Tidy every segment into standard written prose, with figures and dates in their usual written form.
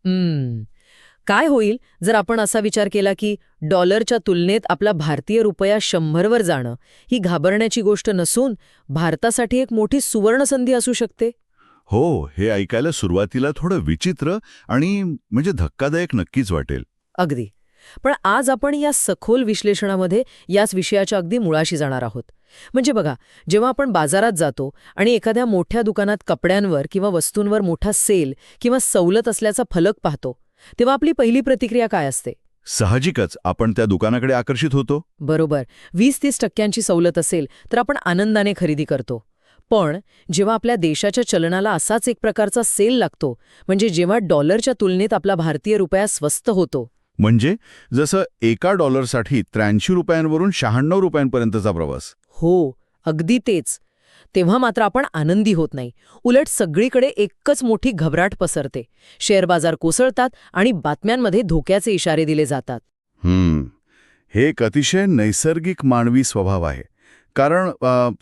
हम्म. काय होईल जर आपण असा विचार केला की डॉलरच्या तुलनेत आपला भारतीय रुपया 100वर जाणं ही घाबरण्याची गोष्ट नसून भारतासाठी एक मोठी सुवर्णसंधी असू शकते? हो, हे ऐकायला सुरुवातीला थोडं विचित्र आणि म्हणजे धक्कादायक नक्कीच वाटेल. अगदी. पण आज आपण या सखोल विश्लेषणामध्ये याच विषयाच्या अगदी मुळाशी जाणार आहोत. म्हणजे बघा, जेव्हा आपण बाजारात जातो आणि एखाद्या मोठ्या दुकानात कपड्यांवर किंवा वस्तूंवर मोठा सेल किंवा सवलत असल्याचा फलक पाहतो, तेव्हा आपली पहिली प्रतिक्रिया काय असते? साहजिकच आपण त्या दुकानाकडे आकर्षित होतो. बरोबर. 20-30% सवलत असेल तर आपण आनंदाने खरेदी करतो. पण जेव्हा आपल्या देशाच्या चलनाला असाच एक प्रकारचा सेल लागतो, म्हणजे जेव्हा डॉलरच्या तुलनेत आपला भारतीय रुपया स्वस्त होतो. म्हणजे जसं एका डॉलरसाठी 83 रुपयांवरून 96 रुपयांपर्यंतचा प्रवास. हो, अगदी तेच. तेव्हा मात्र आपण आनंदी होत नाही. उलट सगळीकडे एकच मोठी घबराट पसरते. शेअर बाजार कोसळतात आणि बातम्यांमध्ये धोक्याचे इशारे दिले जातात. हे एक अतिशय नैसर्गिक मानवी स्वभाव आहे. कारण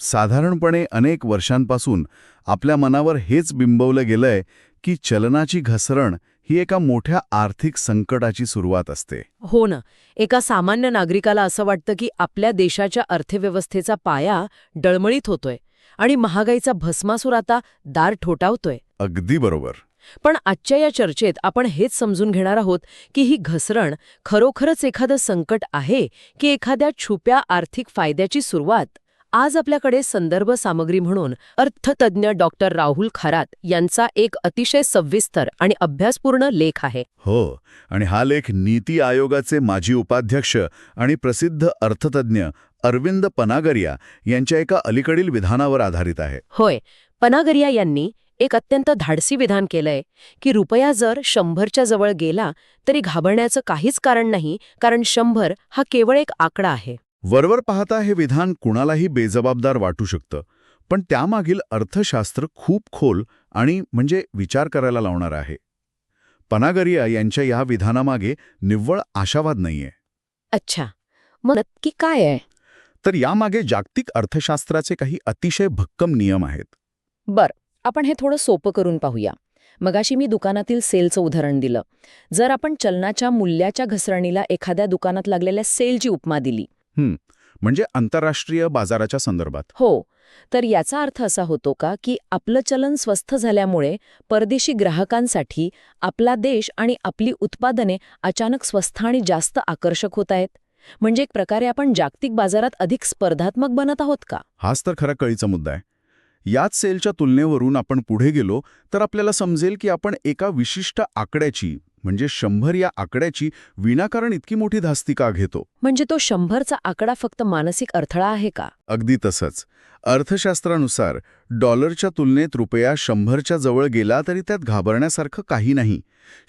साधारणपणे अनेक वर्षांपासून आपल्या मनावर हेच बिंबवलं गेलंय की चलनाची घसरण ही एका मोठ्या आर्थिक संकटाची सुरुवात असते. हो ना. एका सामान्य नागरिकाला असं वाटतं की आपल्या देशाच्या अर्थव्यवस्थेचा पाया डळमळीत होतोय आणि महागाईचा भस्मासूर आता दार ठोठावतोय. अगदी बरोबर. पण आजच्या या चर्चेत आपण हेच समजून घेणार आहोत की ही घसरण खरोखरच एखादं संकट आहे की एखाद्या छुप्या आर्थिक फायद्याची सुरुवात. आज आपल्याकडे संदर्भ सामग्री म्हणून अर्थतज्ञ डॉक्टर राहुल खरात यांचा एक अतिशय सविस्तर आणि अभ्यासपूर्ण लेख आहे. हो, आणि हा लेख नीती आयोगाचे माजी उपाध्यक्ष आणि प्रसिद्ध अर्थतज्ञ अरविंद पनागरिया यांच्या एका अलीकडील विधानावर आधारित आहे. होय, पनागरिया यांनी एक अत्यंत धाडसी विधान केलंय की रुपया जर 100च्या जवळ गेला तरी घाबरण्याचं काहीच कारण नाही, कारण 100 हा केवळ एक आकडा आहे. वरवर पाहता हे विधान कुणालाही बेजबाबदार वाटू शकतं, पण त्यामागील अर्थशास्त्र खूप खोल आणि म्हणजे विचार करायला लावणार आहे. पनागरिया यांच्या या विधानामागे निव्वळ आशावाद नाहीये. अच्छा, मग नक्की काय आहे? तर यामागे जागतिक अर्थशास्त्राचे काही अतिशय भक्कम नियम आहेत. बरं, आपण हे थोडं सोपं करून पाहूया. मगाशी मी दुकानातील सेलचं उदाहरण दिलं. जर आपण चलनाच्या मूल्याच्या घसरणीला एखाद्या दुकानात लागलेल्या सेलची उपमा दिली, म्हणजे आंतरराष्ट्रीय बाजाराच्या संदर्भात. हो, तर याचा अर्थ असा होतो का की आपलं चलन स्वस्थ झाल्यामुळे परदेशी ग्राहकांसाठी आपला देश आणि आपली उत्पादने अचानक स्वस्त आणि जास्त आकर्षक होत आहेत? म्हणजे एक प्रकारे आपण जागतिक बाजारात अधिक स्पर्धात्मक बनत आहोत का? हाच तर खरा कळीचा मुद्दा आहे. याच सेलच्या तुलनेवरून आपण पुढे गेलो तर आपल्याला समजेल की आपण एका विशिष्ट आकड्याची म्हणजे 100 या आकड्याची विनाकारण इतकी मोठी धास्ती का घेतो. म्हणजे तो 100चा आकडा फक्त मानसिक अडथळा आहे का? अगदी तसंच. अर्थशास्त्रानुसार डॉलरच्या तुलनेत रुपया 100च्या जवळ गेला तरी त्यात घाबरण्यासारखं काही नाही.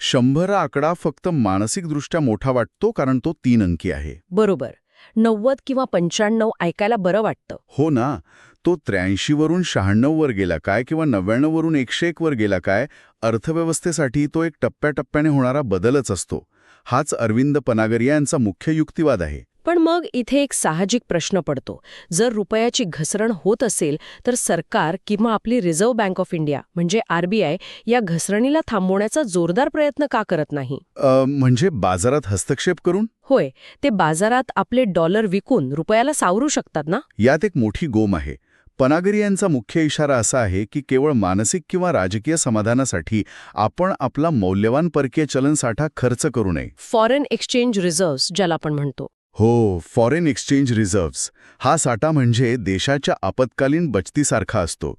100 हा आकडा फक्त मानसिकदृष्ट्या मोठा वाटतो कारण तो 3 अंकी आहे. बरोबर. 90 किंवा 95 ऐकायला बरं वाटतं. हो ना. तो 83 वरून 96 वर गेला काय किंवा 99 वरून 101 वर गेला काय, अर्थव्यवस्थेसाठी तो एक टप्प्याटप्प्याने होणारा बदलच असतो. हाच अरविंद पनागरिया यांचा मुख्य युक्तिवाद आहे. पण मग इथे एक साहजिक प्रश्न पडतो. जर रुपयाची घसरण होत असेल तर सरकार किंवा आपली रिझर्व्ह बँक ऑफ इंडिया म्हणजे RBI या घसरणीला थांबवण्याचा जोरदार प्रयत्न का करत नाही? म्हणजे बाजारात हस्तक्षेप करून? होय, ते बाजारात आपले डॉलर विकून रुपयाला सावरू शकतात ना? यात एक मोठी गोम आहे. पनागरिया यांचा मुख्य इशारा असा आहे की केवळ मानसिक किंवा राजकीय समाधानासाठी आपण आपला मौल्यवान परकीय चलनसाठा खर्च करू नये. फॉरेन एक्सचेंज रिझर्व्हज ज्याला आपण म्हणतो. हो, फॉरेन एक्सचेंज रिझर्व्हज हा साठा म्हणजे देशाच्या आपत्कालीन बचतीसारखा असतो.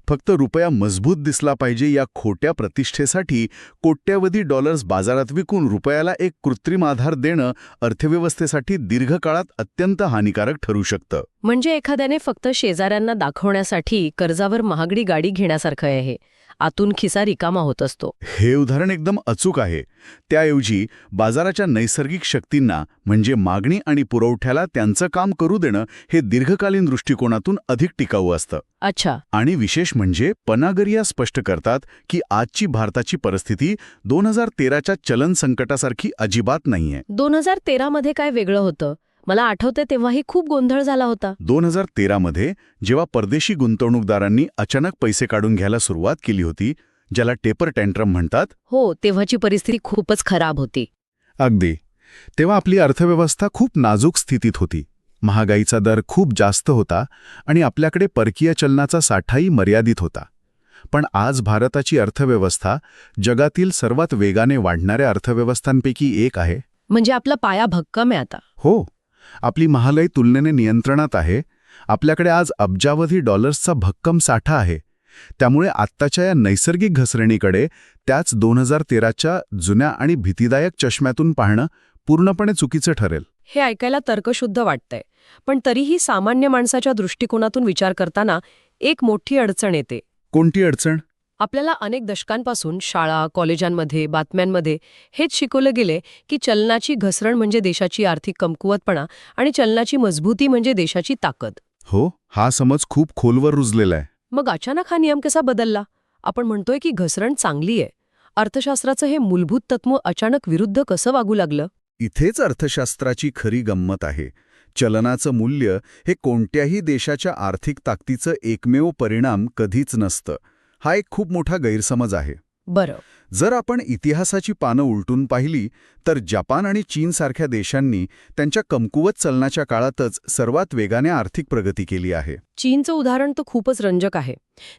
फक्त रुपया मजबूत दिसला पाहिजे या खोट्या प्रतिष्ठेसाठी कोट्यवधी डॉलर्स बाजारात विकून रुपयाला एक कृत्रिम आधार देणं अर्थव्यवस्थेसाठी दीर्घकाळात अत्यंत हानिकारक ठरू शकतं. म्हणजे एखाद्याने फक्त शेजाऱ्यांना दाखवण्यासाठी कर्जावर महागडी गाडी घेण्यासारखं आहे. आतून खिसा रिकामा होत असतो. हे उदाहरण एकदम अचूक आहे. त्याऐवजी बाजाराच्या नैसर्गिक शक्तींना म्हणजे मागणी आणि पुरवठ्याला त्यांचं काम करू देणं हे दीर्घकालीन दृष्टिकोनातून अधिक टिकाऊ असतं. अच्छा. आणि विशेष म्हणजे पनागरिया स्पष्ट करतात की आजची भारताची परिस्थिती 2013च्या चलन संकटासारखी अजिबात नाहीये. 2013 मध्ये काय वेगळं होतं? मला आठवतंय तेव्हाही खूप गोंधळ झाला होता. 2013 मध्ये जेव्हा परदेशी गुंतवणूकदारांनी अचानक पैसे काढून घ्यायला सुरुवात केली होती, ज्याला टेपर टँट्रम म्हणतात. हो, तेव्हाची परिस्थिती खूपच खराब होती. अगदी. तेव्हा आपली अर्थव्यवस्था खूप नाजूक स्थितीत होती. महागाईचा दर खूप जास्त होता आणि आपल्याकडे परकीय चलनाचा साठाही मर्यादित होता. पण आज भारताची अर्थव्यवस्था जगातील सर्वात वेगाने वाढणाऱ्या अर्थव्यवस्थांपैकी एक आहे. म्हणजे आपला पाया भक्कम आहे आता. हो, आपली महागाई तुलनेने नियंत्रणात आहे. आपल्याकडे आज अब्जावधी डॉलर्सचा भक्कम साठा आहे. त्यामुळे आत्ताच्या या नैसर्गिक घसरणीकडे त्याच 2013च्या जुन्या आणि भीतीदायक चष्म्यातून पाहणं पूर्णपणे चुकीचं ठरेल. हे ऐकायला तर्कशुद्ध वाटतंय, पण तरीही सामान्य माणसाच्या दृष्टिकोनातून विचार करताना एक मोठी अडचण येते. कोणती अडचण? आपल्याला अनेक दशकांपासून शाळा, कॉलेजांमध्ये, बातम्यांमध्ये हेच शिकवलं गेले की चलनाची घसरण म्हणजे देशाची आर्थिक कमकुवतपणा आणि चलनाची मजबूती म्हणजे देशाची ताकद. हो, हा समज खूप खोलवर रुजलेला आहे. मग अचानक हा नियम कसा बदलला? आपण म्हणतोय की घसरण चांगली आहे. अर्थशास्त्राचं हे मूलभूत तत्व अचानक विरुद्ध कसं वागू लागलं? इथेच अर्थशास्त्राची खरी गंमत आहे. चलनाचं मूल्य हे कोणत्याही देशाच्या आर्थिक ताकदीचं एकमेव परिणाम कधीच नसतं. हा एक खूप मोठा गैरसमज आहे. बरं. जर आपण इतिहासाची पानं उलटून पाहिली तर जपान आणि चीनसारख्या देशांनी त्यांच्या कमकुवत चलनाच्या काळातच सर्वात वेगाने आर्थिक प्रगती केली आहे. चीनचं उदाहरण तर खूपच रंजक आहे.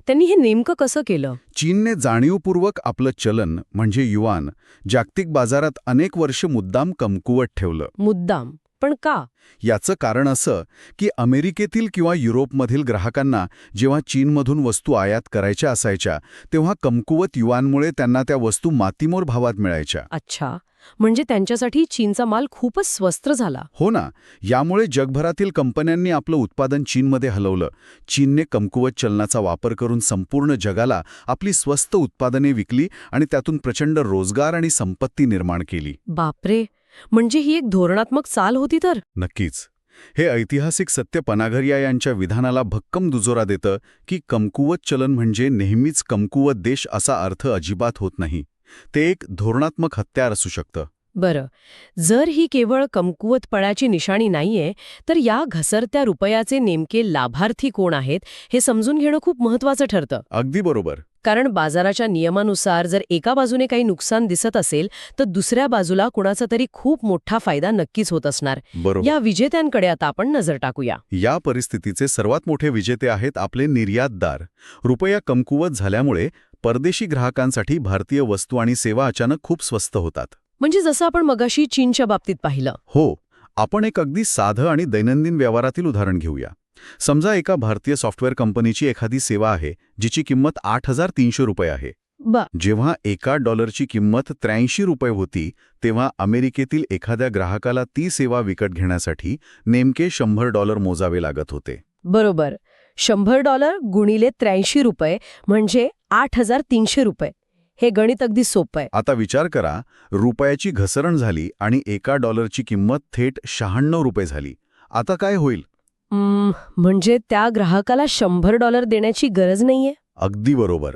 त्यांनी हे नेमकं कसं केलं? चीनने जाणीवपूर्वक आपलं चलन म्हणजे युआन जागतिक बाजारात अनेक वर्ष मुद्दाम कमकुवत ठेवलं. मुद्दाम? पण का? याचं कारण असं की अमेरिकेतील किंवा युरोपमधील ग्राहकांना जेव्हा चीनमधून वस्तू आयात करायच्या असायच्या तेव्हा कमकुवत युआनमुळे त्यांना त्या वस्तू मातीमोल भावात मिळायच्या. अच्छा, म्हणजे त्यांच्यासाठी चीनचा माल खूपच स्वस्त झाला. हो ना. यामुळे जगभरातील कंपन्यांनी आपलं उत्पादन चीनमध्ये हलवलं. चीनने कमकुवत चलनाचा वापर करून संपूर्ण जगाला आपली स्वस्त उत्पादने विकली आणि त्यातून प्रचंड रोजगार आणि संपत्ती निर्माण केली. बापरे, म्हणजे ही एक धोरणात्मक चाल होती तर? नक्कीच. हे ऐतिहासिक सत्य पनागरिया यांच्या विधानाला भक्कम दुजोरा देतं की कमकुवत चलन म्हणजे नेहमीच कमकुवत देश असा अर्थ अजिबात होत नाही. ते एक धोरणात्मक हत्यार असू शकतं. बरं, जर ही केवळ कमकुवतपणाची निशाणी नाहीये, तर या घसरत्या रुपयाचे नेमके लाभार्थी कोण आहेत हे समजून घेणं खूप महत्वाचं ठरतं. अगदी बरोबर. कारण बाजाराच्या नियमानुसार जर एका बाजूने काही नुकसान दिसत असेल तर दुसऱ्या बाजूला कुणाचा तरी खूप मोठा फायदा नक्कीच होत असणार. बरोबर. या विजेत्यांकडे आता आपण नजर टाकूया. या परिस्थितीचे सर्वात मोठे विजेते आहेत आपले निर्यातदार. रुपया कमकुवत झाल्यामुळे परदेशी ग्राहकांसाठी भारतीय वस्तू आणि सेवा अचानक खूप स्वस्त होतात. म्हणजे जसं आपण मगाशी चीनच्या बाबतीत पाहिलं. हो, आपण एक अगदी साधं आणि दैनंदिन व्यवहारातील उदाहरण घेऊया. समजा एका भारतीय सॉफ्टवेअर कंपनीची एखादी सेवा आहे जिची किंमत 8,300 रुपये आहे. जेव्हा एका डॉलरची किंमत 83 रुपये होती तेव्हा अमेरिकेतील एखाद्या ग्राहकाला ती सेवा विकत घेण्यासाठी नेमके $100 मोजावे लागत होते. बरोबर. $100 गुणिले 83 रुपये म्हणजे 8,300 रुपये. हे गणित अगदी सोपं आहे. आता विचार करा, रुपयाची घसरण झाली आणि एका डॉलरची किंमत थेट 96 रुपये झाली. आता काय होईल? म्हणजे त्या ग्राहकाला $100 देण्याची गरज नाहीये? अगदी बरोबर.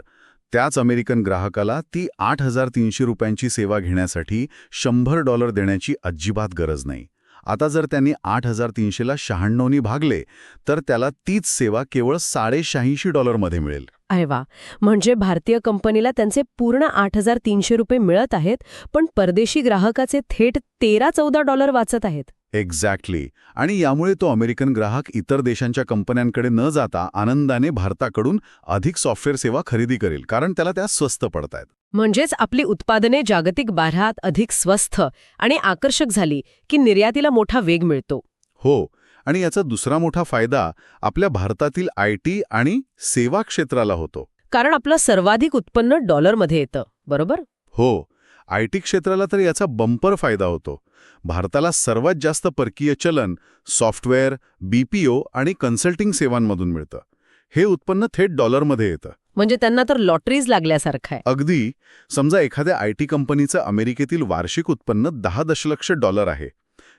त्याच अमेरिकन ग्राहकाला ती 8,300 रुपयांची सेवा घेण्यासाठी $100 देण्याची अजिबात गरज नाही. आता जर त्यांनी 8,300ला 96नी भागले तर त्याला तीच सेवा केवळ $86.50 मध्ये मिळेल. अरे वा, म्हणजे भारतीय कंपनीला त्यांचे पूर्ण 8,300 रुपये मिळत आहेत, पण परदेशी ग्राहकाचे थेट $13-14 वाचत आहेत. एक्झॅक्टली. आणि यामुळे तो अमेरिकन ग्राहक इतर देशांच्या कंपन्यांकडे न जाता आनंदाने भारताकडून अधिक सॉफ्टवेअर सेवा खरेदी करेल, कारण त्याला त्या स्वस्त पडतायत. म्हणजेच आपली उत्पादने जागतिक बाजारात अधिक स्वस्त आणि आकर्षक झाली की निर्यातीला मोठा वेग मिळतो. हो, आणि याचा दुसरा मोठा फायदा आपल्या भारतातील IT आणि सेवा क्षेत्राला होतो. कारण आपलं सर्वाधिक उत्पन्न डॉलरमध्ये येतं, बरोबर? हो, IT क्षेत्राला तर याचा बंपर फायदा होतो. भारताला सर्वात जास्त परकीय चलन सॉफ्टवेअर, BPO आणि कन्सल्टिंग सेवांमधून मिळतं. हे उत्पन्न थेट डॉलरमध्ये येतं. म्हणजे त्यांना तर लॉटरीज लागल्यासारखं आहे. अगदी. समजा एखाद्या IT कंपनीचं अमेरिकेतील वार्षिक उत्पन्न $10 दशलक्ष आहे.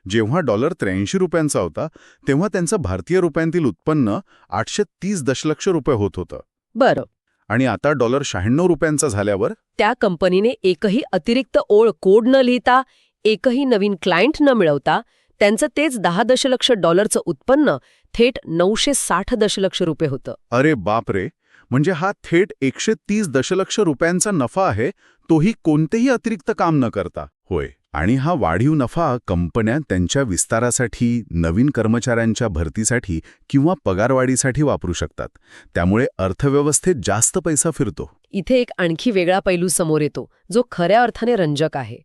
जेव्हा डॉलर 83 रुपयांचा होता तेव्हा त्यांचं भारतीय रुपयांतील उत्पन्न 830 दशलक्ष रुपये होत होतं. बरं. आणि आता डॉलर 96 रुपयांचा झाल्यावर त्या कंपनीने एकही अतिरिक्त ओळ कोड न लिहिता, एकही नवीन क्लायंट न मिळवता त्यांचं तेच $10 दशलक्ष उत्पन्न थेट 960 दशलक्ष रुपये होतं. अरे बापरे. म्हणजे हा थेट 130 दशलक्ष रुपयांचा नफा आहे, तोही कोणतेही अतिरिक्त काम न करता. होय. आणि हा वाढीव नफा कंपन्या त्यांच्या विस्तारासाठी, नवीन कर्मचाऱ्यांच्या भरतीसाठी किंवा पगारवाढीसाठी वापरू शकतात. त्यामुळे अर्थव्यवस्थेत जास्त पैसा फिरतो. इथे एक आणखी वेगळा पैलू समोर येतो, जो खऱ्या अर्थाने रंजक आहे.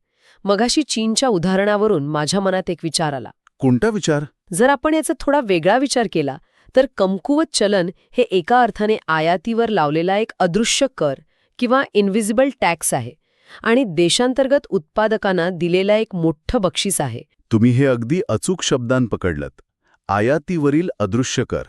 मगाशी चीनच्या उदाहरणावरून माझ्या मनात एक विचार आला. कोणता विचार? जर आपण याचा थोडा वेगळा विचार केला तर कमकुवत चलन हे एका अर्थाने आयातीवर लावलेला एक अदृश्य कर किंवा इन्व्हिजिबल टॅक्स आहे आणि देशांतर्गत उत्पादकांना दिलेला एक मोठं बक्षीस आहे. तुम्ही हे अगदी अचूक शब्दांत पकडलत. आयातीवरील अदृश्य कर.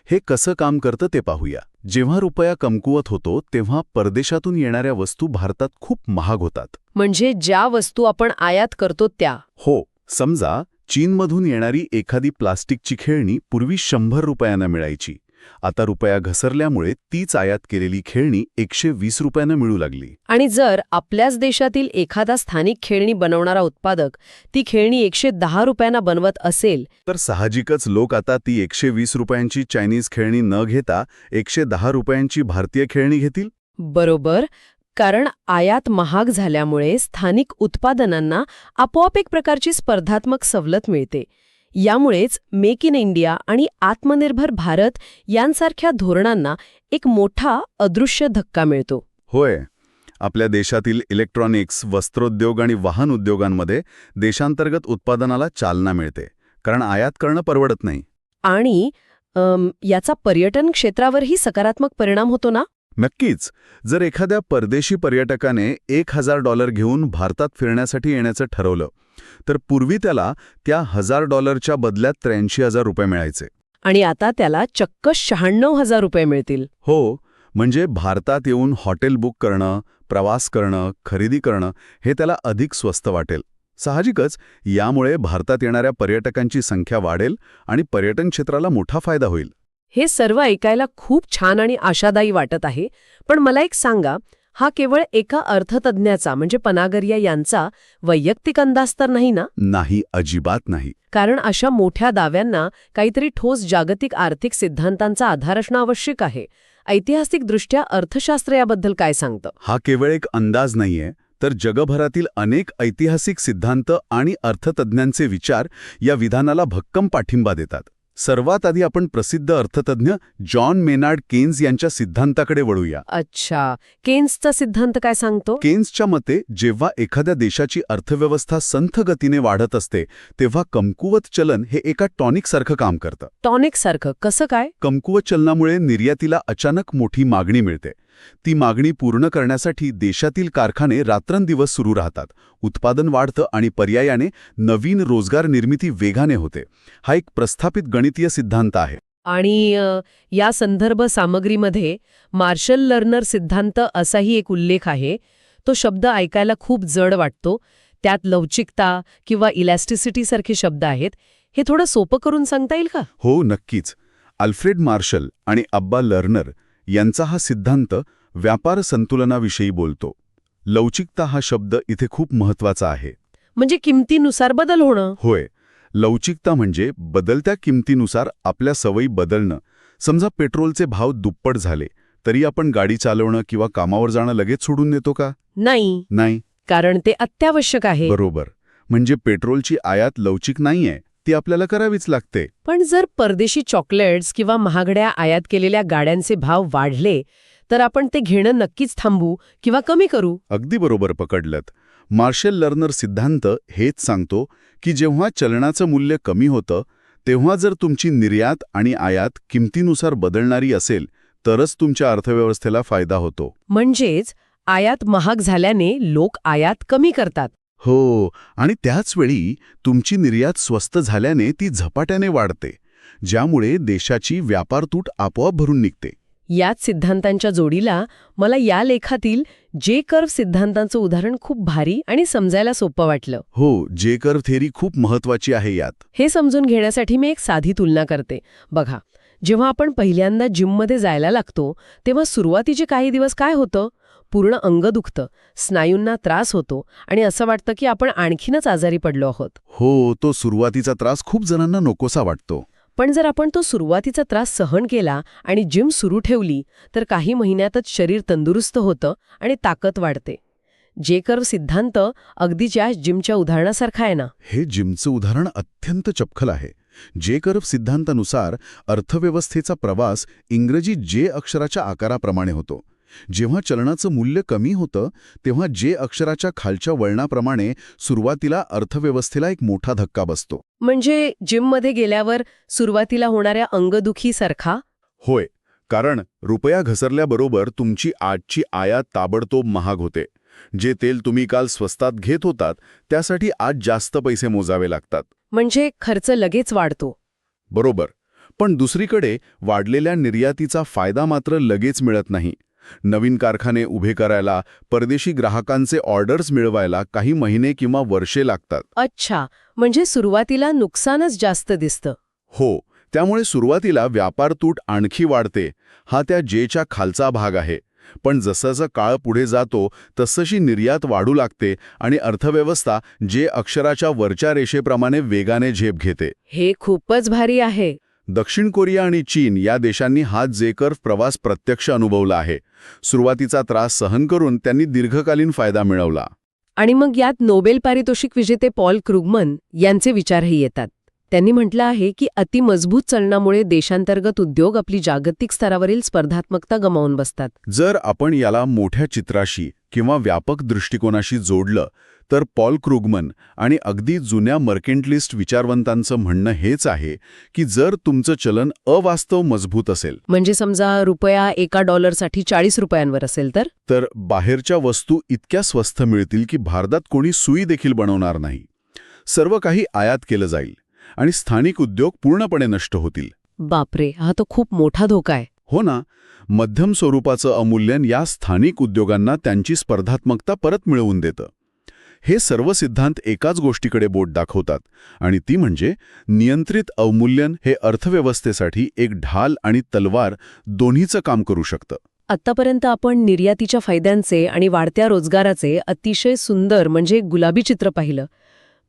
हे कसं काम करतं ते पाहूया. जेव्हा रुपया कमकुवत होतो तेव्हा परदेशातून येणाऱ्या वस्तू भारतात खूप महाग होतात. म्हणजे ज्या वस्तू आपण आयात करतो त्या. हो. समजा चीनमधून येणारी एखादी प्लास्टिकची खेळणी पूर्वी 100 रुपयांना मिळायची. आता रुपया घसरल्यामुळे तीच आयात केलेली खेळणी 120 रुपयांना मिळू लागली. आणि जर आपल्याच देशातील एखादा स्थानिक खेळणी बनवणारा उत्पादक ती खेळणी 110 रुपयांना बनवत असेल तर साहजिकच लोक आता ती 120 रुपयांची चायनीज खेळणी न घेता 110 रुपयांची भारतीय खेळणी घेतील. बरोबर. कारण आयात महाग झाल्यामुळे स्थानिक उत्पादनांना आपोआप एक प्रकारची स्पर्धात्मक सवलत मिळते. यामुळेच मेक इन इंडिया आणि आत्मनिर्भर भारत यांसारख्या धोरणांना एक मोठा अदृश्य धक्का मिळतो. होय. आपल्या देशातील इलेक्ट्रॉनिक्स, वस्त्रोद्योग आणि वाहन उद्योगांमध्ये देशांतर्गत उत्पादनाला चालना मिळते, कारण आयात करणं परवडत नाही. आणि याचा पर्यटन क्षेत्रावरही सकारात्मक परिणाम होतो ना? नक्कीच. जर एखाद्या परदेशी पर्यटकाने $1,000 घेऊन भारतात फिरण्यासाठी येण्याचं ठरवलं तर पूर्वी त्याला त्या $1,000च्या बदल्यात 83,000 रुपये मिळायचे. आणि आता त्याला चक्क 96,000 रुपये मिळतील. हो. म्हणजे भारतात येऊन हॉटेल बुक करणं, प्रवास करणं, खरेदी करणं हे त्याला अधिक स्वस्त वाटेल. साहजिकच यामुळे भारतात येणाऱ्या पर्यटकांची संख्या वाढेल आणि पर्यटन क्षेत्राला मोठा फायदा होईल. हे सर्व ऐकायला खूप छान आणि आशादायी वाटत आहे. पण मला एक सांगा, हा केवळ एका अर्थतज्ज्ञाचा म्हणजे पनागरिया यांचा वैयक्तिक अंदाज तर नाही ना? नाही, अजिबात नाही. कारण अशा मोठ्या दाव्यांना काहीतरी ठोस जागतिक आर्थिक सिद्धांतांचा आधार असणं आवश्यक आहे. ऐतिहासिकदृष्ट्या अर्थशास्त्र याबद्दल काय सांगतं? हा केवळ एक अंदाज नाहीये, तर जगभरातील अनेक ऐतिहासिक सिद्धांत आणि अर्थतज्ज्ञांचे विचार या विधानाला भक्कम पाठिंबा देतात. सर्वात आधी आपण प्रसिद्ध अर्थतज्ञ जॉन मेनार्ड केन्स यांच्या सिद्धांताकडे वळूया. अच्छा, केन्सचा सिद्धांत काय सांगतो? केन्सच्या मते जेव्हा एखाद्या देशाची अर्थव्यवस्था संथ गतीने वाढत असते तेव्हा कमकुवत चलन हे एका टॉनिकसारखं काम करतं. टॉनिकसारखं कसं काय? कमकुवत चलनामुळे निर्यातीला अचानक मोठी मागणी मिळते. ती मागणी पूर्ण करण्यासाठी देशातील कारखाने रात्रंदिवस सुरू राहतात. उत्पादन वाढतं आणि पर्यायाने नवीन रोजगार निर्मिती वेगाने होते. हा एक प्रस्थापित गणितीय सिद्धांत आहे. आणि या संदर्भ सामग्रीमध्ये मार्शल लर्नर सिद्धांत असाही एक उल्लेख आहे. तो शब्द ऐकायला खूप जड वाटतो. त्यात लवचिकता किंवा इलॅस्टिसिटी सारखे शब्द आहेत. हे थोडं सोपं करून सांगता येईल का? हो, नक्कीच. अल्फ्रेड मार्शल आणि अब्बा लर्नर यांचा हा सिद्धांत व्यापार संतुलनाविषयी बोलतो. लवचिकता हा शब्द इथे खूप महत्वाचा आहे. म्हणजे किमतीनुसार बदल होणं. होय. लवचिकता म्हणजे बदलत्या किमतीनुसार आपल्या सवयी बदलणं. समजा पेट्रोलचे भाव दुप्पट झाले तरी आपण गाडी चालवणं किंवा कामावर जाणं लगेच सोडून देतो का? नाही. कारण ते अत्यावश्यक आहे. बरोबर. म्हणजे पेट्रोलची आयात लवचिक नाहीये, ती आपल्याला करावीच लागते. पण जर परदेशी चॉकलेट्स किंवा महागड्या आयात केलेल्या गाड्यांचे भाव वाढले तर आपण ते घेणं नक्कीच थांबू किंवा कमी करू. अगदी बरोबर पकडलत. मार्शल लर्नर सिद्धांत हेच सांगतो की जेव्हा चलनाचं मूल्य कमी होतं तेव्हा जर तुमची निर्यात आणि आयात किमतीनुसार बदलणारी असेल तरच तुमच्या अर्थव्यवस्थेला फायदा होतो. म्हणजेच आयात महाग झाल्याने लोक आयात कमी करतात. हो. आणि त्याचवेळी तुमची निर्यात स्वस्त झाल्याने ती झपाट्याने वाढते, ज्यामुळे देशाची व्यापार तूट आपोआप भरून निघते. याच सिद्धांतांच्या जोडीला मला या लेखातील जे कर्व सिद्धांतांचं उदाहरण खूप भारी आणि समजायला सोपं वाटलं. हो, जे कर्व थेरी खूप महत्वाची आहे यात. हे समजून घेण्यासाठी मी एक साधी तुलना करते. बघा, जेव्हा आपण पहिल्यांदा जिममध्ये जायला लागतो तेव्हा सुरुवातीचे काही दिवस काय होतं? पूर्ण अंग दुखतं, स्नायूंना त्रास होतो आणि असं वाटतं की आपण आणखीनच आजारी पडलो आहोत. हो, तो सुरुवातीचा त्रास खूप जणांना नकोसा वाटतो. पण जर आपण तो सुरुवातीचा त्रास सहन केला आणि जिम सुरू ठेवली तर काही महिन्यातच शरीर तंदुरुस्त होतं आणि ताकद वाढते. जे कर्व सिद्धांत अगदी ज्या जिमच्या उदाहरणासारखा आहे ना. हे जिमचं उदाहरण अत्यंत चपखल आहे. जे कर्व सिद्धांतानुसार अर्थव्यवस्थेचा प्रवास इंग्रजी जे अक्षराच्या आकाराप्रमाणे होतो. जेव्हा चलनाचं मूल्य कमी होतं तेव्हा जे अक्षराच्या खालच्या वळणाप्रमाणे सुरुवातीला अर्थव्यवस्थेला एक मोठा धक्का बसतो. म्हणजे जिममध्ये गेल्यावर सुरुवातीला होणाऱ्या अंगदुखीसारखा? होय, कारण रुपया घसरल्याबरोबर तुमची आजची आयात ताबडतोब महाग होते. जे तेल तुम्ही काल स्वस्तात घेत होतात त्यासाठी आज जास्त पैसे मोजावे लागतात. म्हणजे खर्च लगेच वाढतो. बरोबर. पण दुसरीकडे वाढलेल्या निर्यातीचा फायदा मात्र लगेच मिळत नाही. नवीन कारखाने उभे करायला, परदेशी ग्राहकांचे ऑर्डर्स मिळवायला काही महिने किंवा वर्षे लागतात. अच्छा, म्हणजे सुरुवातीला नुकसानच जास्त दिसतं. हो, त्यामुळे सुरुवातीला व्यापार तूट आणखी वाढते. हा त्या जेच्या खालचा भाग आहे. पण जसं काळ पुढे जातो तसशी निर्यात वाढू लागते आणि अर्थव्यवस्था जे अक्षराच्या वरच्या रेषेप्रमाणे वेगाने झेप घेते. हे खूपच भारी आहे. दक्षिण कोरिया आणि चीन या देशांनी हा जे-कर्व प्रवास प्रत्यक्ष अनुभवला आहे. सुरुवातीचा त्रास सहन करून त्यांनी दीर्घकालीन फायदा मिळवला. आणि मग यात नोबेल पारितोषिक विजेते पॉल क्रुगमन यांचे विचारही येतात. त्यांनी म्हटलं आहे की अतिमजबूत चलनामुळे देशांतर्गत उद्योग आपली जागतिक स्तरावरील स्पर्धात्मकता गमावून बसतात. जर आपण याला मोठ्या चित्राशी किंवा व्यापक दृष्टिकोनाशी जोडलं तर पॉल क्रुगमन आणि अगदी जुन्या मर्केंटलिस्ट विचारवंतांचं म्हणणं हेच आहे की जर तुमचं चलन अवास्तव मजबूत असेल, म्हणजे समजा रुपया $1 40 रुपयांवर असेल तर बाहेरच्या वस्तू इतक्या स्वस्त मिळतील की भारतात कोणी सुई देखील बनवणार नाही. सर्व काही आयात केलं जाईल आणि स्थानिक उद्योग पूर्णपणे नष्ट होतील. बापरे, हा तो खूप मोठा धोका आहे. हो ना. मध्यम स्वरूपाचं अमूल्यन या स्थानिक उद्योगांना त्यांची स्पर्धात्मकता परत मिळवून देतं. हे सर्व सिद्धांत एकाच गोष्टीकडे बोट दाखवतात आणि ती म्हणजे नियंत्रित अवमूल्यन हे अर्थव्यवस्थेसाठी एक ढाल आणि तलवार दोन्हीचं काम करू शकतं. आत्तापर्यंत आपण निर्यातीच्या फायद्यांचे आणि वाढत्या रोजगाराचे अतिशय सुंदर म्हणजे गुलाबी चित्र पाहिलं.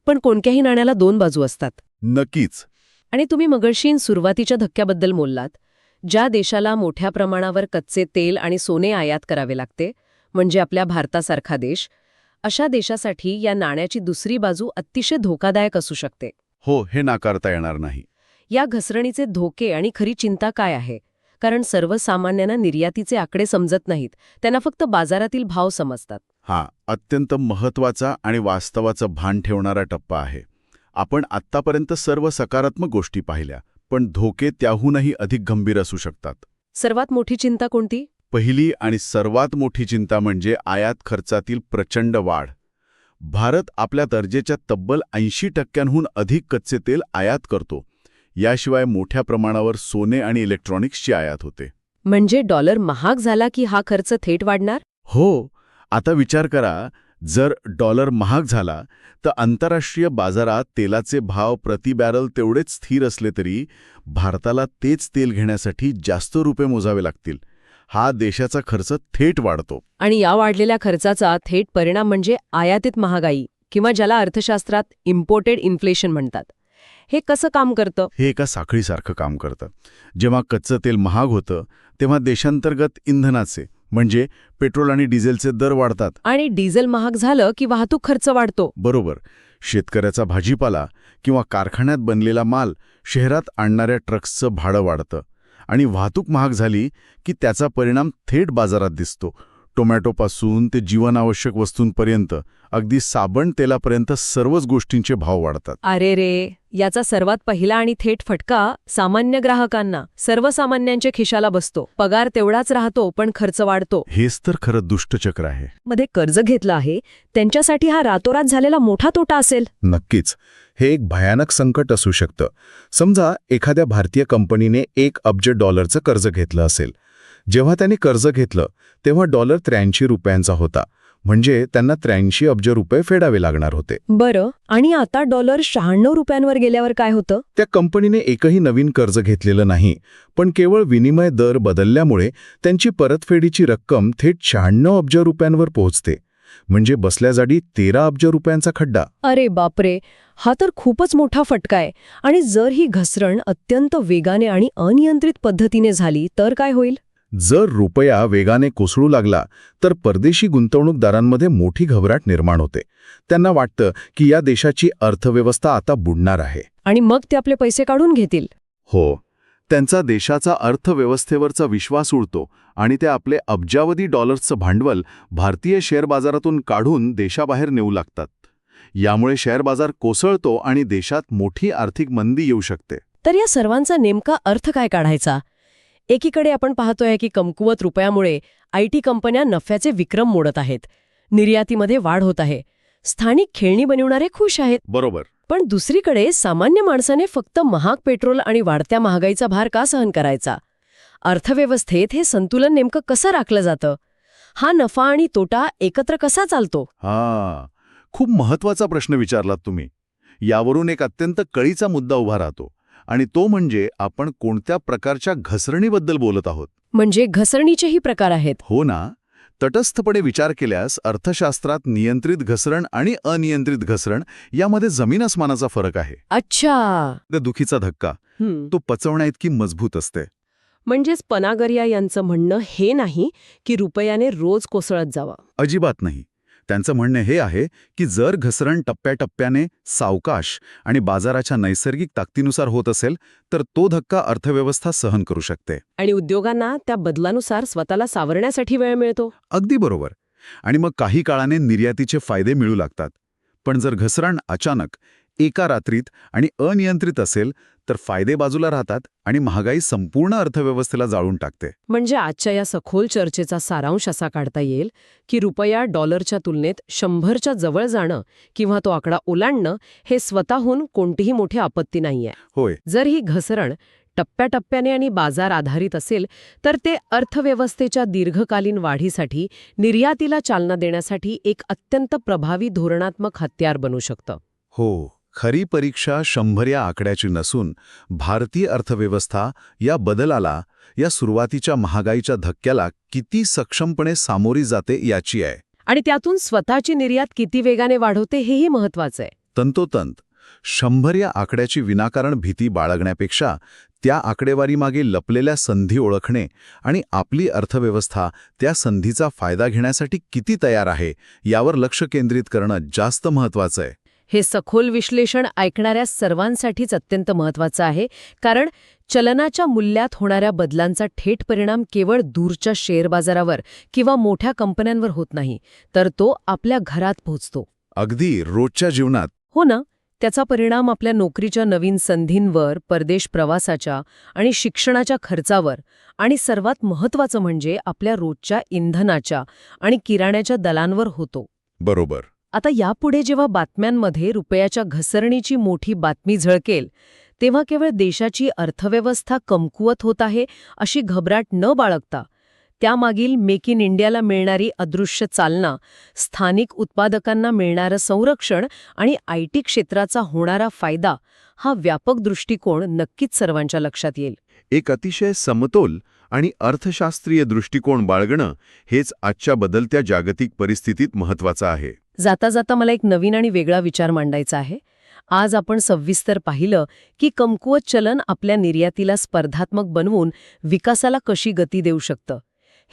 पण कोणत्याही नाण्याला दोन बाजू असतात. नक्कीच. आणि तुम्ही मगाशी सुरुवातीच्या धक्क्याबद्दल बोललात. ज्या देशाला मोठ्या प्रमाणावर कच्चे तेल आणि सोने आयात करावे लागते, म्हणजे आपल्या भारतासारखा देश, अशा देशासाठी या नाण्याची दुसरी बाजू अतिशय धोकादायक असू शकते. हो, हे नाकारता येणार नाही. या घसरणीचे धोके आणि खरी चिंता काय आहे? कारण सर्वसामान्यांना निर्यातीचे आकडे समजत नाहीत, त्यांना फक्त बाजारातील भाव समजतात. हा अत्यंत महत्त्वाचा आणि वास्तवाचं भान ठेवणारा टप्पा आहे. आपण आत्तापर्यंत सर्व सकारात्मक गोष्टी पाहिल्या, पण धोके त्याहूनही अधिक गंभीर असू शकतात. सर्वात मोठी चिंता कोणती? पहिली आणि सर्वात मोठी चिंता म्हणजे आयात खर्चातील प्रचंड वाढ. भारत आपल्या दर्जेच्या तब्बल 80% अधिक कच्चे तेल आयात करतो. याशिवाय मोठ्या प्रमाणावर सोने आणि इलेक्ट्रॉनिक्सची आयात होते. म्हणजे डॉलर महाग झाला की हा खर्च थेट वाढणार? हो. आता विचार करा, जर डॉलर महाग झाला तर आंतरराष्ट्रीय बाजारात तेलाचे भाव प्रति बॅरल तेवढेच स्थिर असले तरी भारताला तेच तेल घेण्यासाठी जास्त रुपये मोजावे लागतील. हा देशाचा खर्च थेट वाढतो. आणि या वाढलेल्या खर्चाचा थेट परिणाम म्हणजे आयातीत महागाई, किंवा ज्याला अर्थशास्त्रात इम्पोर्टेड इन्फ्लेशन म्हणतात. हे कसं काम करतं? हे एका साखळीसारखं काम करतं. जेव्हा कच्चं तेल महाग होतं तेव्हा देशांतर्गत इंधनाचे म्हणजे पेट्रोल आणि डिझेलचे दर वाढतात. आणि डिझेल महाग झालं की वाहतूक खर्च वाढतो. बरोबर. शेतकऱ्याचा भाजीपाला किंवा कारखान्यात बनलेला माल शहरात आणणाऱ्या ट्रक्सचं भाडं वाढतं. आणि वाहतूक महाग झाली की त्याचा परिणाम थेट बाजारात दिसतो. टोमॅटोपासून ते जीवनावश्यक वस्तूंपर्यंत, अगदी साबण तेलापर्यंत सर्वच गोष्टींचे भाव वाढतात. अरे रे, याचा सर्वात पहिला आणि थेट फटका सामान्य ग्राहकांना, सर्वसामान्यांच्या खिशाला बसतो. पगार तेवढाच राहतो पण खर्च वाढतो. हेच तर खरं दुष्टचक्र आहे. मध्ये कर्ज घेतलं आहे त्यांच्यासाठी हा रातोरात झालेला मोठा तोटा असेल. नक्कीच. हे एक भयानक संकट असू शकतं. समजा एखाद्या भारतीय कंपनीने $1 अब्ज कर्ज घेतलं असेल. जेव्हा त्यांनी कर्ज घेतलं तेव्हा डॉलर 83 रुपयांचा होता. म्हणजे त्यांना 83 अब्ज रुपये फेडावे लागणार होते. बरं, आणि आता डॉलर 96 रुपयांवर गेल्यावर काय होतं? त्या कंपनीने एकही नवीन कर्ज घेतलेलं नाही, पण केवळ विनिमय दर बदलल्यामुळे त्यांची परतफेडीची रक्कम थेट 96 अब्ज रुपयांवर पोहोचते. म्हणजे बसल्या जागी 13 अब्ज रुपयांचा खड्डा. अरे बापरे, हा तर खूपच मोठा फटका आहे. आणि जर ही घसरण अत्यंत वेगाने आणि अनियंत्रित पद्धतीने झाली तर काय होईल? जर रुपया वेगाने कोसळू लागला तर परदेशी गुंतवणूकदारांमध्ये मोठी घबराट निर्माण होते. त्यांना वाटतं की या देशाची अर्थव्यवस्था आता बुडणार आहे. आणि मग ते आपले पैसे काढून घेतील. हो, त्यांचा देशाचा अर्थव्यवस्थेवरचा विश्वास उडतो आणि ते आपले अब्जावधी डॉलर्सचं भांडवल भारतीय शेअर बाजारातून काढून देशाबाहेर नेऊ लागतात. यामुळे शेअर बाजार कोसळतो आणि देशात मोठी आर्थिक मंदी येऊ शकते. तर या सर्वांचा नेमका अर्थ काय काढायचा? एकीकडे आपण पाहतोय की कमकुवत रुपयामुळे IT कंपन्या नफ्याचे विक्रम मोडत आहेत. निर्यातीमध्ये वाढ होत आहे. स्थानिक खेळणी बनवणारे खुश आहेत. बरोबर. पण दुसरीकडे सामान्य माणसाने फक्त महाग पेट्रोल आणि वाढत्या महागाईचा भार का सहन करायचा? अर्थव्यवस्थेत हे संतुलन नेमकं कसं राखलं जातं? हा नफा आणि तोटा एकत्र कसा चालतो? खूप महत्वाचा प्रश्न विचारलात तुम्ही. यावरून एक अत्यंत कळीचा मुद्दा उभा राहतो आणि तो म्हणजे आपण कोणत्या प्रकारच्या घसरणीबद्दल बोलत आहोत. म्हणजे घसरणीचेही प्रकार आहेत. हो ना. तटस्थपणे विचार केल्यास अर्थशास्त्रात नियंत्रित घसरण आणि अनियंत्रित घसरण यामध्ये जमीन अस्मानाचा फरक आहे. अच्छा. दुखीचा धक्का तो पचवण्याइतकी मजबूत असते. म्हणजेच पनागरिया यांचं म्हणणं हे नाही की रुपयाने रोज कोसळत जावा. अजिबात नाही. त्यांचं म्हणणं हे आहे की जर घसरण टप्प्याटप्प्याने, सावकाश आणि बाजाराच्या नैसर्गिक ताकदीनुसार होत असेल तर तो धक्का अर्थव्यवस्था सहन करू शकते. आणि उद्योगांना त्या बदलानुसार स्वतःला सावरण्यासाठी वेळ मिळतो. अगदी बरोबर. आणि मग काही काळाने निर्यातीचे फायदे मिळू लागतात. पण जर घसरण अचानक, एका रात्रीत आणि अनियंत्रित असेल तर फायदे बाजूला राहतात आणि महागाई संपूर्ण अर्थव्यवस्थेला जाळून टाकते. म्हणजे आजच्या या सखोल चर्चेचा सारांश असा काढता येईल की रुपया डॉलरच्या तुलनेत 100च्या जवळ जाणं किंवा तो आकडा ओलांडणं हे स्वतःहून कोणतीही मोठी आपत्ती नाहीये. होय. जर ही घसरण टप्प्याटप्प्याने आणि बाजार आधारित असेल तर ते अर्थव्यवस्थेच्या दीर्घकालीन वाढीसाठी, निर्यातीला चालना देण्यासाठी एक अत्यंत प्रभावी धोरणात्मक हत्यार बनू शकतं. हो. खरी परीक्षा 100 या आकड्याची नसून भारतीय अर्थव्यवस्था या बदलाला, या सुरुवातीच्या महागाईच्या धक्क्याला किती सक्षमपणे सामोरी जाते याची आहे. आणि त्यातून स्वतःची निर्यात किती वेगाने वाढवते हेही महत्वाचं आहे. तंतोतंत. 100 या आकड्याची विनाकारण भीती बाळगण्यापेक्षा त्या आकडेवारीमागे लपलेल्या संधी ओळखणे आणि आपली अर्थव्यवस्था त्या संधीचा फायदा घेण्यासाठी किती तयार आहे यावर लक्ष केंद्रित करणं जास्त महत्वाचं आहे. हे सखोल विश्लेषण ऐकणाऱ्या सर्वांसाठीच अत्यंत महत्वाचं आहे, कारण चलनाच्या मूल्यात होणाऱ्या बदलांचा थेट परिणाम केवळ दूरच्या शेअर बाजारावर किंवा मोठ्या कंपन्यांवर होत नाही, तर तो आपल्या घरात पोहोचतो. अगदी रोजच्या जीवनात. हो ना. त्याचा परिणाम आपल्या नोकरीच्या नवीन संधींवर, परदेश प्रवासाच्या आणि शिक्षणाच्या खर्चावर आणि सर्वात महत्त्वाचं म्हणजे आपल्या रोजच्या इंधनाच्या आणि किराण्याच्या दलांवर होतो. बरोबर. आता यापुढे जेव्हा बातम्यांमध्ये रुपयाच्या घसरणीची मोठी बातमी झळकेल तेव्हा केवळ देशाची अर्थव्यवस्था कमकुवत होत आहे अशी घबराट न बाळगता त्यामागील मेक इन इंडियाला मिळणारी अदृश्य चालना, स्थानिक उत्पादकांना मिळणारं संरक्षण आणि IT क्षेत्राचा होणारा फायदा हा व्यापक दृष्टिकोन नक्कीच सर्वांच्या लक्षात येईल. एक अतिशय समतोल आणि अर्थशास्त्रीय दृष्टिकोन बाळगणं हेच आजच्या बदलत्या जागतिक परिस्थितीत महत्त्वाचं आहे. जाता जाता मला एक नवीन आणि वेगळा विचार मांडायचा आहे. आज आपण सविस्तर पाहिलं की कमकुवत चलन आपल्या निर्यातीला स्पर्धात्मक बनवून विकासाला कशी गती देऊ शकतं.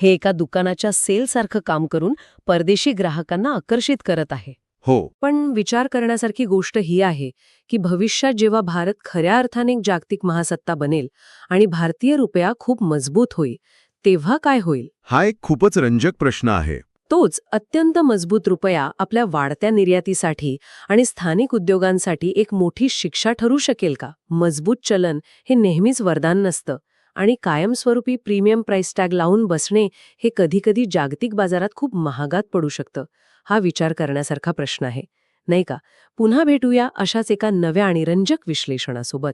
हे एका दुकानाच्या सेलसारखं काम करून परदेशी ग्राहकांना आकर्षित करत आहे. हो. पण विचार करण्यासारखी गोष्ट ही आहे की भविष्यात जेव्हा भारत खऱ्या अर्थाने जागतिक महासत्ता बनेल आणि भारतीय रुपया खूप मजबूत होईल तेव्हा काय होईल? हा एक खूपच रंजक प्रश्न आहे. तोच अत्यंत मजबूत रुपया आपल्या वाढत्या निर्यातीसाठी आणि स्थानिक उद्योगांसाठी एक मोठी शिक्षा ठरू शकेल का? मजबूत चलन हे नेहमीच वरदान नसतं आणि कायमस्वरूपी प्रीमियम प्राइस टॅग लावून बसणे हे कधीकधी जागतिक बाजारात खूप महागात पडू शकतं. हा विचार करण्यासारखा प्रश्न आहे, नाही का? पुन्हा भेटूया अशाच एका नव्या आणि रंजक विश्लेषणासोबत.